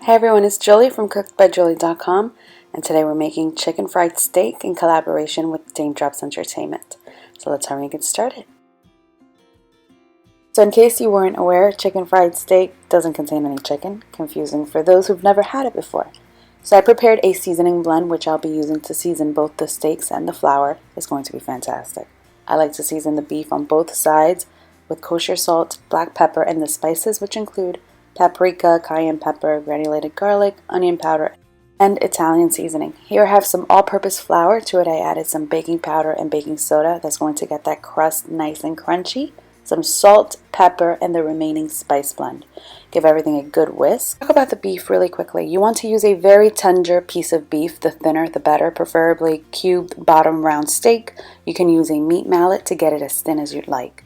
Hey everyone, it's Julie from cookedbyjulie.com, and today we're making chicken fried steak in collaboration with Dame Drops Entertainment. So let's hurry and get started. So in case you weren't aware, chicken fried steak doesn't contain any chicken, confusing for those who've never had it before. So I prepared a seasoning blend which I'll be using to season both the steaks, and the flour is going to be fantastic. I like to season the beef on both sides with kosher salt, black pepper, and the spices, which include paprika, cayenne pepper, granulated garlic, onion powder, and Italian seasoning. Here I have some all-purpose flour. To it I added some baking powder and baking soda. That's going to get that crust nice and crunchy. Some salt, pepper, and the remaining spice blend. Give everything a good whisk. Talk about the beef really quickly. You want to use a very tender piece of beef. The thinner the better, preferably cubed bottom round steak. You can use a meat mallet to get it as thin as you'd like.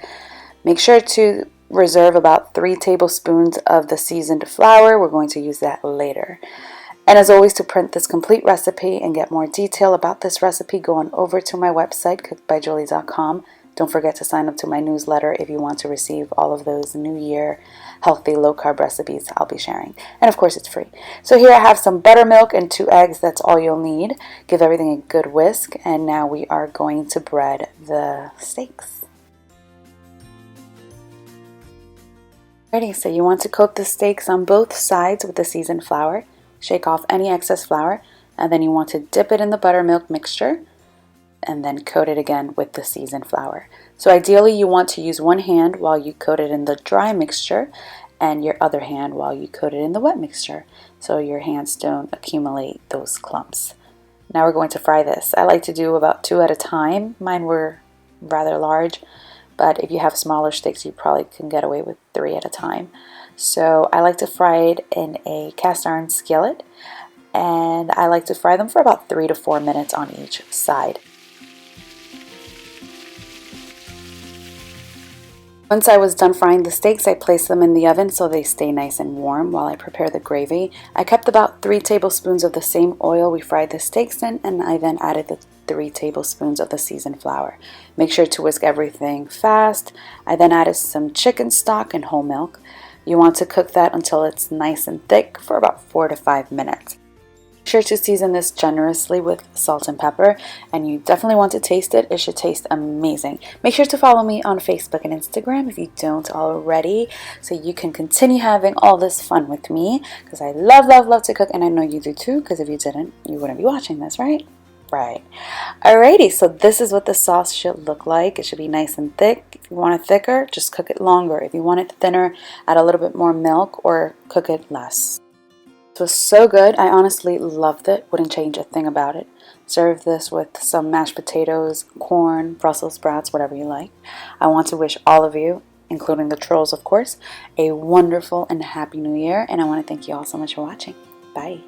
Make sure to reserve about 3 tablespoons of the seasoned flour. We're going to use that later. And as always, to print this complete recipe and get more detail about this recipe, go on over to my website, cookedbyjulie.com. Don't forget to sign up to my newsletter if you want to receive all of those New Year healthy low-carb recipes I'll be sharing. And of course, it's free. So here I have some buttermilk and 2 eggs. That's all you'll need. Give everything a good whisk. And now we are going to bread the steaks. Alrighty, so you want to coat the steaks on both sides with the seasoned flour. Shake off any excess flour, and then you want to dip it in the buttermilk mixture and then coat it again with the seasoned flour. So ideally you want to use one hand while you coat it in the dry mixture and your other hand while you coat it in the wet mixture, so your hands don't accumulate those clumps. Now we're going to fry this. I like to do about 2 at a time. Mine were rather large, but if you have smaller steaks, you probably can get away with 3 at a time. So I like to fry it in a cast iron skillet, and I like to fry them for about 3 to 4 minutes on each side. Once I was done frying the steaks, I placed them in the oven so they stay nice and warm while I prepare the gravy. I kept about 3 tablespoons of the same oil we fried the steaks in, and I then added the 3 tablespoons of the seasoned flour. Make sure to whisk everything fast. I then added some chicken stock and whole milk. You want to cook that until it's nice and thick for about 4 to 5 minutes. Make sure to season this generously with salt and pepper, and you definitely want to taste it. It should taste amazing. Make sure to follow me on Facebook and Instagram if you don't already, so you can continue having all this fun with me, because I love to cook, and I know you do too, because if you didn't, you wouldn't be watching this, right? Right. Alrighty, so this is what the sauce should look like. It should be nice and thick. If you want it thicker, just cook it longer. If you want it thinner, add a little bit more milk or cook it less. It was so good. I honestly loved it. Wouldn't change a thing about it. Serve this with some mashed potatoes, corn, Brussels sprouts, whatever you like. I want to wish all of you, including the trolls of course, a wonderful and happy new year, and I want to thank you all so much for watching. Bye.